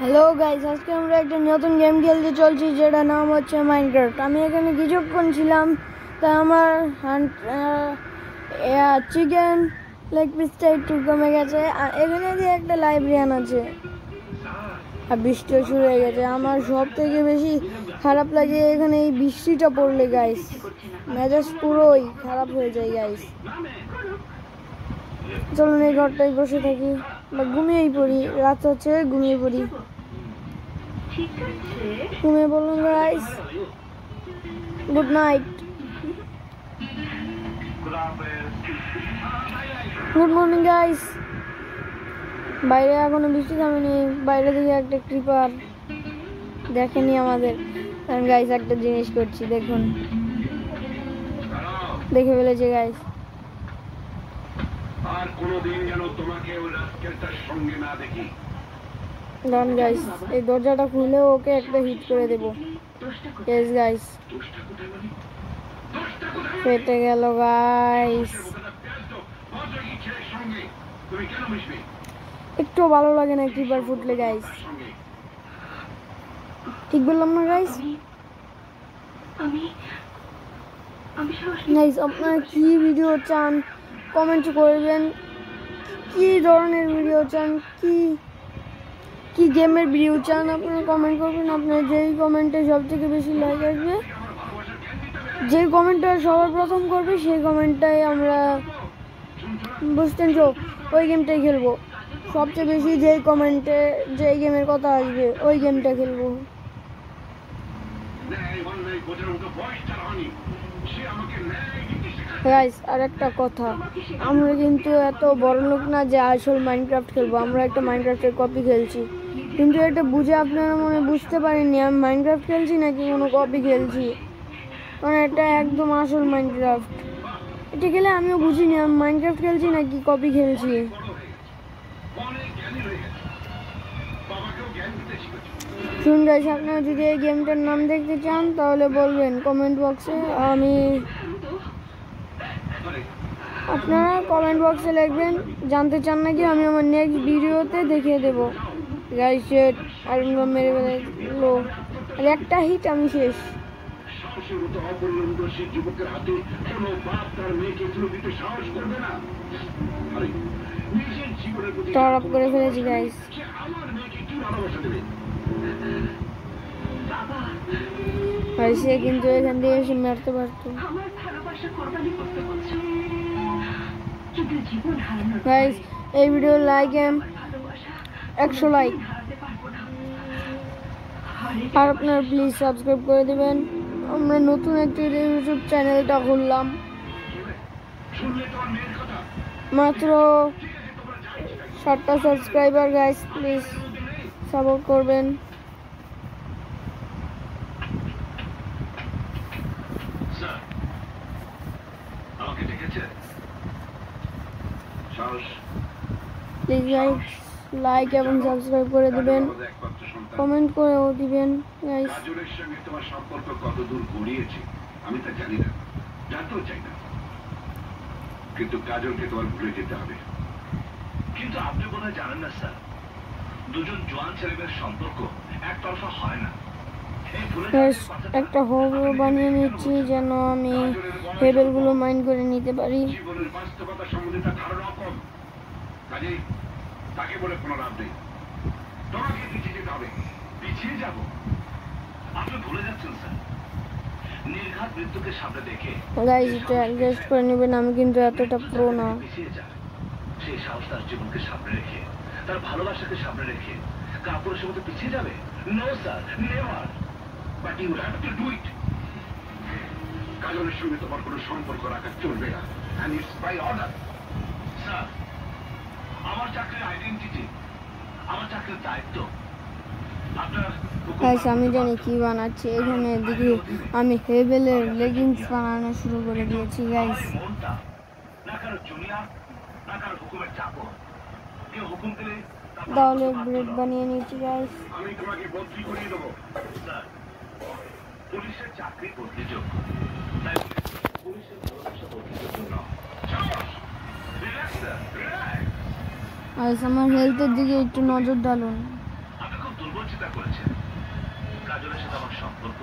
Hello guys, আজকে আমরা একটা নতুন গেম খেলতে চলছি যেটা নাম হচ্ছে মাইনক্রাফট। আমি এখানে কিছুক্ষণ ছিলাম, তাই আমার চিকেন লেগ পিসটা একটু কমে গেছে। আর এখানে দিয়ে একটা লাইব্রেরিয়ান আছে, আর বৃষ্টিও শুরু হয়ে গেছে। আমার সব থেকে বেশি খারাপ লাগে এখানে এই বৃষ্টিটা পড়লে গাইস, মেজাজ পুরোই খারাপ হয়ে যায় গাইস। চলুন এই ঘরটায় বসে থাকি বা ঘুমিয়েই পড়ি, রাত হচ্ছে, ঘুমিয়ে পড়ি। ঘুমিয়ে বলুন guys, good night, good morning guys. বাইরে এখনো বৃষ্টি থামেনি, বাইরে থেকে একটা ক্রিপার দেখেনি আমাদের। গাইস একটা জিনিস করছি, দেখুন, দেখে ফেলেছে গাইস। আর কোনোদিন যেন তোমাকে ওই রাস্কেলটার সঙ্গে না দেখি। ডান গাইস, এই দরজাটা খুলে ওকে একটা হিট করে দেবো। ইয়েস গাইস, ফেটে গেল গাইস। একটু ভালো লাগে না ক্রিপার ফুটলে গাইস, ঠিক বললাম না গাইস? গাইস আপনারা কি ভিডিও চান কমেন্ট করবেন, কি ধরনের ভিডিও চান, কি গেমের ভিডিও চান আপনারা কমেন্ট করবেন। আপনার যেই কমেন্টে সব থেকে বেশি লাইক আসবে, যে কমেন্টটা সবার প্রথম করবে সেই কমেন্টটাই আমরা, বুঝতেন তো, ওই গেমটাই খেলবো। সবচেয়ে বেশি যেই কমেন্টে যেই গেমের কথা আসবে ওই গেমটা খেলবো। গাইস আর একটা কথা, আমরা কিন্তু এত বড় লোক না যে আসল মাইনক্রাফট খেলবো। আমরা একটা মাইনক্রাফটের কপি খেলছি, কিন্তু এটা বুঝে আপনারা মনে বুঝতে পারেননি আমি মাইনক্রাফট খেলছি নাকি কোনো কপি খেলছি। মানে এটা একদম আসল মাইনক্রাফট। এটা খেলে আমিও বুঝিনি আমি মাইনক্রাফট খেলছি নাকি কপি খেলছি। শুন গাইস, আপনারা যদি এই গেমটার নাম দেখতে চান তাহলে বলবেন কমেন্ট বক্সে। আপনারা কমেন্ট বক্সে লিখবেন জানতে চান নাকি, আমি আমার নেক্সট ভিডিওতে দেখিয়ে দেবো। গাইস আয়রন বম মেরে ফেললো, আর একটা হিট আমি শেষ। টাওয়ার আপ করে ফেলেছি গাইস। আর সে কিন্তু এখান দিয়ে এসে মারতে পারতো। গাইস এই ভিডিও লাইক 100 লাইক, আর আপনারা প্লিজ সাবস্ক্রাইব করে দেবেন। আমরা নতুন একটি ইউটিউব চ্যানেলটা খুললাম, মাত্র 7টা সাবস্ক্রাইবার। গাইস প্লিজ সাপোর্ট করবেন। প্লিজ গাইস লাইক এবং সাবস্ক্রাইব করে দিবেন, কমেন্ট করেও দিবেন গাইস। কাজলের সঙ্গে তোমার সম্পর্ক কতদূর গড়িয়েছে আমি তা জানি না, জানতেও চাই না, কিন্তু কাজলকে তোমার ভুলে যেতে হবে। কিন্তু আপনি বোধহয় জানেন না স্যার, দুজন জোয়ান ছেলেমেয়ের সম্পর্ক একতরফা হয় না। একটা হোম বানিয়ে নিচ্ছি যেন আমি টেবিলগুলো মাইন্ড করে নিতে পারি। জীবনের বাস্তবতা সম্বন্ধে তার ধারণা কম, কাজেই তাকে বলে কোনো লাভ নেই। তোমাকে পিছিয়ে যেতে হবে। পিছিয়ে যাব? আপনি ভুলে যাচ্ছেন স্যার, নির্ঘাত মৃত্যুকে সামনে দেখে গাইস এটা অ্যাডজাস্ট করে নেবেন, আমি কিন্তু এতটা প্রো না। পিছিয়ে যায় সেই সাহস তার জীবনকে সামনে রেখে, তার ভালোবাসাকে সামনে রেখে কাপুরুষের মতো পিছিয়ে যাবে? No sir, never. But you have to do it. কাজলের সঙ্গে তোমার কোনো সম্পর্ক রাখা চলবে না, and it's by order. Sir আমার চাকরির আইডেন্টিটি, আমার চাকরির দায়িত্ব গাইস আমি জানি কি বানাচ্ছি এখানে, দেখি আমি হেভেলের লেগিংস বানানো শুরু করে দিয়েছি গাইস। তাহলে ব্রেড বানিয়ে নিয়েছি গাইস। আমি তোমাকে বদলি করিয়ে দেবো স্যার, পুলিশের চাকরি বদলি যোগ্য, তাই পুলিশের ভালোবাসা বদলি যোগ্য না। Relax sir, relax. গাইস আমার হেলথের দিকে একটু নজর ডালুন। আপনি খুব দুর্বল চিন্তা করেছেন। কাজলের সাথে আমার সম্পর্ক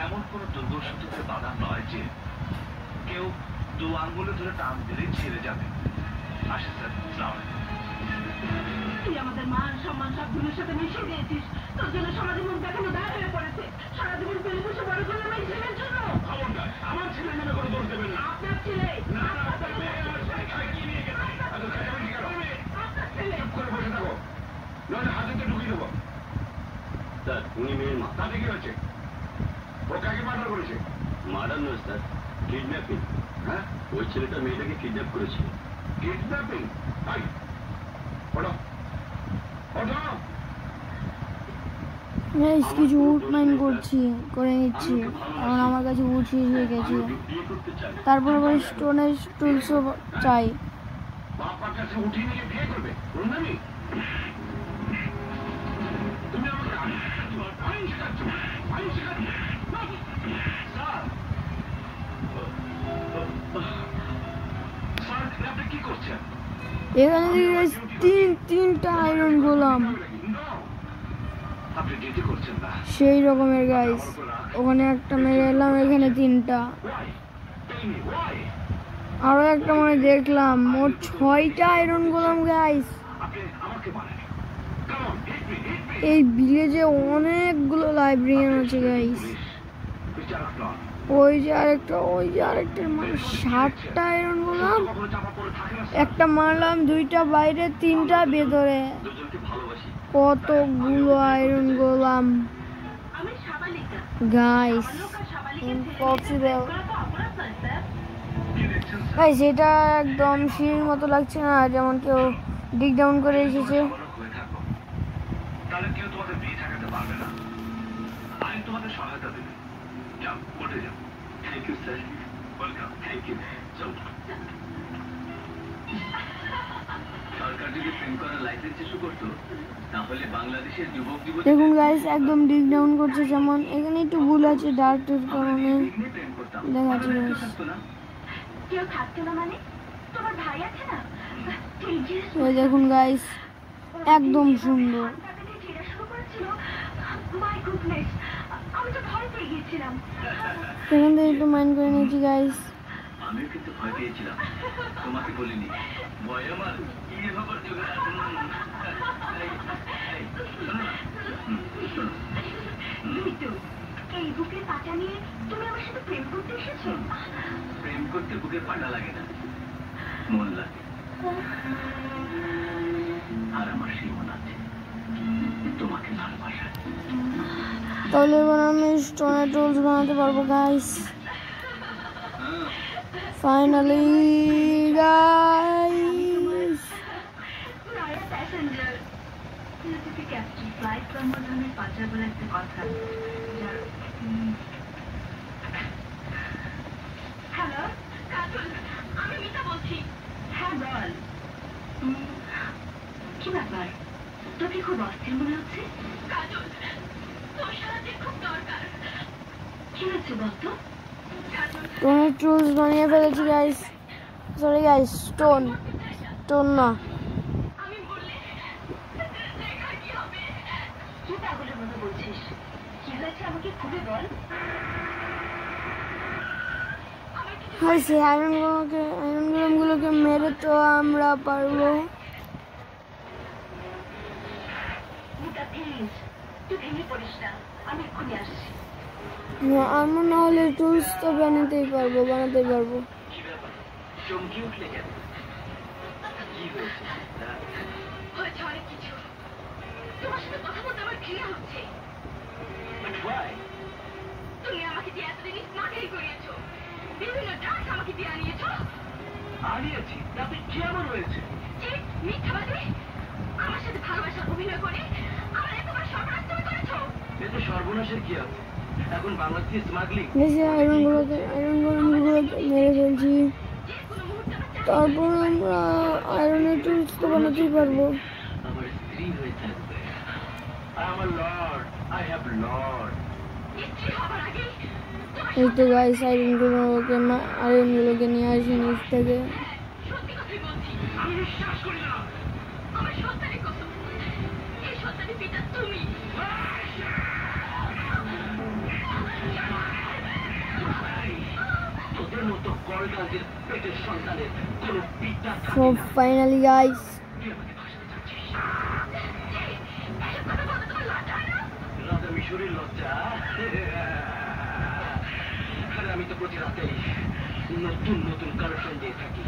এমন কোন দুর্বল সূত্রে বাধা নয় যে কেউ দু আঙ্গুলে ধরে টান দিলেই ছেড়ে যাবে। আসে স্যার, আসসালামু আলাইকুম। তুই আমাদের মান সম্মান সবগুলোর সাথে মিশিয়ে দিয়েছিস। তোর জন্য সমাজে মুখ দেখানো দায় হয়ে পড়েছে। সারা জীবন পেলে বসে বড় করলাম এই ছেলের জন্য। খবরদার, আমার ছেলে মেয়ে কোনো দোষ দেবেন না। আপনার ছেলে, না, না, আপনার মেয়ে আমার ছেলেকে কি নিয়ে গেছে? এত চেঁচামেচি কেন? আপনার ছেলে। চুপ করে বসে থাকো, নইলে হাতে তো ঢুকিয়ে দেবো। স্যার উনি মেয়ের মা। তাতে কি হয়েছে? ও কাকে মার্ডার করেছে? মার্ডার নয় স্যার, কিডন্যাপিং। হ্যাঁ, ওই ছেলেটা মেয়েটাকে কিডন্যাপ করেছিল। কিডন্যাপিং? তাই ওঠো, ওঠো। গাইস কিছু উড মাইন্ড করে নিচ্ছি, কারণ আমার কাছে উড শেষ হয়ে গেছে। আমি ওকে বিয়ে করতে চাই। তারপর আবার স্টোনের টুলসও চাই। বাবার কাছে উঠিয়ে নিয়ে বিয়ে করবে? রুনামি, তুমি আমাকে আইন শেখাচ্ছ? আইন শেখাচ্ছ? স্যার, স্যার, আপনি কি করছেন? এখানে দেখি guys, তিনটা আয়রন গোলাম আপনি ডিউটি করছেন না? সেই রকমের গাইস। ওখানে একটা মেরে এলাম, এখানে তিনটা। Why? Tell me why? আরো একটা মনে দেখলাম, মোট 6টা আয়রন গোলাম গাইস। আপনি আমাকে মানেন? Come on, hit me, hit me. এই ভিলেজে অনেকগুলো লাইব্রেরিয়ান আছে গাইস। বিচারক নন। ওই যে আরেকটার মানে 7টা আয়রন গোলাম। কখনো চাপা পড়ে থাকে না, স্যার। একটা মারলাম, 2টা বাইরে, 3টা ভেতরে। দুজনকে ভালোবাসি। কতগুলো আয়রন গোলাম আমি সাবালিকা। গাইস, আমার লোক আর সাবালিকের ইম্পসিবল করা তো অপরাধ নয়, স্যার। কি দেখছেন, স্যার? গাইস। এটা একদম সিঁড়ির মতো লাগছে না, যেমন কেউ ডিগ ডাউন করে এসেছে। সাবালক হয়ে থাকো, তাহলে কেউ তোমাদের বিয়ে ঠেকাতে পারবে না। আইন তোমাদের সহায়তা দেবে। যাও, উঠে যাও। Thank you sir. Welcome. Thank you. চল। সরকার যদি প্রেম করার লাইসেন্স ইস্যু করতো, তাহলে বাংলাদেশের যুবক যুবতী দেখুন গাইস, একদম ডিগ ডাউন করছে। যেমন এখানে একটু ভুল আছে, ডার্কের কারণে প্রেম করতাম। দেখাচ্ছে কেউ গাইস। থাকতো না। কেউ থাকতো না মানে? তোমার ভাই আছে না? তুই যে এই দেখুন গাইস, একদম সুন্দর। টাকা দিয়ে ছেড়া শুরু করেছিল। মাই গুডনেস, আমি তো ভয় পেয়ে গিয়েছিলাম। এখান থেকে একটু মাইন্ড করে নিয়েছি গাইস। আমিও কিন্তু ভয় পেয়েছিলাম, তোমাকে বলিনি। ভয় আমার কি ভাবার জোগাড়। কিন্তু এই বুকের পাটা নিয়ে তুমি আমার সাথে প্রেম করতে এসেছো? প্রেম করতে বুকের পাটা লাগে না, মন লাগে। আর আমার সেই মন আছে তোমাকে ভালোবাসা। তাহলে এবার আমি স্টোনের টুলস বানাতে পারবো গাইস। Finally guys. নয়া প্যাসেঞ্জার থেকে ক্যাপ্টেন ফ্লাইট সম্বোধনের পাচার বলে একটা কথা। হ্যালো কাজল, আমি মিতা বলছি। হ্যাঁ বল। কি ব্যাপার, তোকে খুব অস্থির মনে হচ্ছে? কাজল, তোর সাহায্য খুব দরকার। কি হয়েছে বলতো? স্টোনের টুলস বানিয়ে ফেলেছি গাইস। সরি গাইস, স্টোন না। আমি বললে রেখা কি হবে? কি পাগলের মতো বলছিস? কি হয়েছে আমাকে খুলে বল। গাইস, এই আয়রনগুলোকে মেরে তো আমরা পারবো। মিতা প্লিজ, তুই ভেঙে পড়িস না, আমি এক্ষুনি আসছি। আমরা না হলে টুলস তো বানাতে পারবো। কি ব্যাপার, চমকে উঠলে কেন? কি হয়েছে? হয়েছে অনেক কিছু। তোমার সাথে কথা বলতে আমার ঘৃণা হচ্ছে। But why? তুমি আমাকে দিয়ে এতদিন স্মাগলিং করিয়েছো, বিভিন্ন ড্রাগস আমাকে দিয়ে আনিয়েছো। আনিয়েছি, তাতে কি এমন হয়েছে? চিট, মিথ্যাবাদী, আমার সাথে ভালোবাসার অভিনয় করে আমার এতবার সর্বনাশ তুমি করেছো। এতে সর্বনাশের কি আছে? এখন বাংলাদেশে স্মাগলিং। বেশি আয়রনগুলোকে মেরে ফেলছি। যে কোনো মুহূর্তে আমার চাকরি তারপর আমরা আয়রনের টুলস তো বানাতেই পারবো। আমার স্ত্রী হয়ে থাকবে। I am a lord. I have lord. স্ত্রী হবার আগে তোমার এই তো গাইস, আয়রনগুলোকে নিয়ে আসি নিচ থেকে। সত্যি কথাই বলছি। আমি বিশ্বাস করি না। আমার সন্তানের কসম, এই সন্তানের পিতা তুমি। তোদের মতো কলগাজের পেটের সন্তানের কোনো পিতা So finally guys, রাজা মিশরের লজ্জা। আরে আমি তো প্রতি রাতেই নতুন নতুন গার্লফ্রেন্ড দিয়ে থাকি।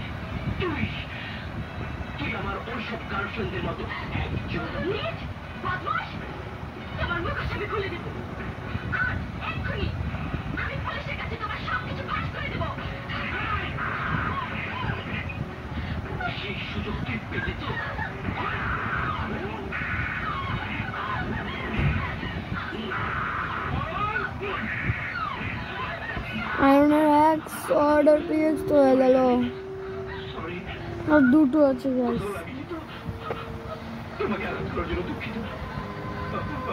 তুই আমার ওইসব গার্লফ্রেন্ডের মতো একজন। নিজ বদমাশ, তোমার মুখ আমি খুলে দেব। আর এক্ষুনি আমি পুলিশের কাছে তোমার সবকিছু ফাঁস করে দেব। সেই সুযোগ তুই পেয়েছ। আয়রনের এক্স অর্ডার পিএক্স তো হয়ে গেল, সরি, আর দুটো আছে গাইস। তোমাকে আঘাত করার জন্য দুঃখিত।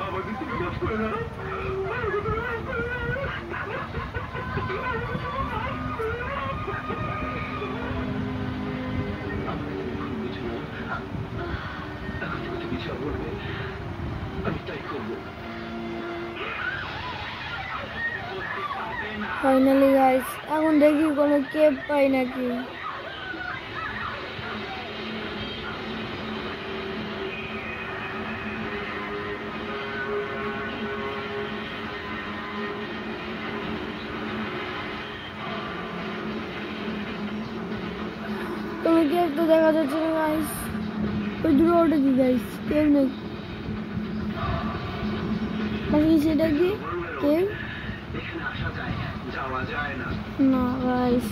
আমাকে তুমি মাফ করে দাও। এখন থেকে তুমি যা বলবে আমি তাই করবো। ফাইনালি গাইস, এখন দেখি কোনো কেপ পাই নাকি। কোনো কেপ তো দেখা যাচ্ছে না গাইস। ওই দূরে ওটা কি গাইস, কেউ নেই। বাকি সেটা কি কেউ? এখানে আসা যায়, যাওয়া যায় না। না গাইস,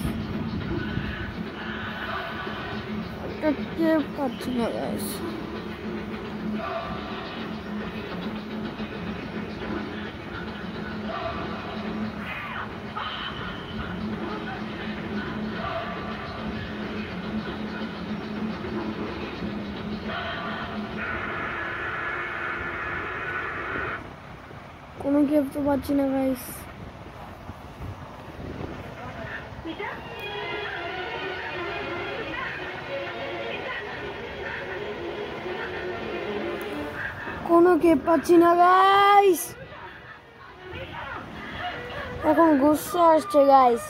একটা কেপ পাচ্ছি না গাইস। কোনো কেপ তো পাচ্ছি না গাইস। পিতা, কোনো কেপ পাচ্ছি না গাইস। এখন গুসা আসছে গাইস,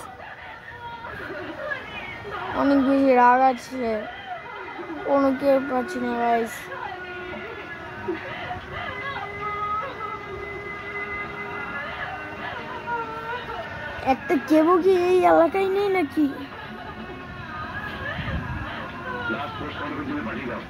অনেক বেশি রাগ আছে। কোনো কেপ পাচ্ছি না গাইস। একটা কেবও কি এই এলাকায় নেই নাকি? লাস্ট পোস্ট কনফারেন্স তুমি পাঠিয়ে দাও।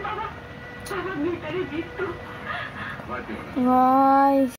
বাবা, বাবা মিতারের মৃত্যু। ভয় পেও না। গাইস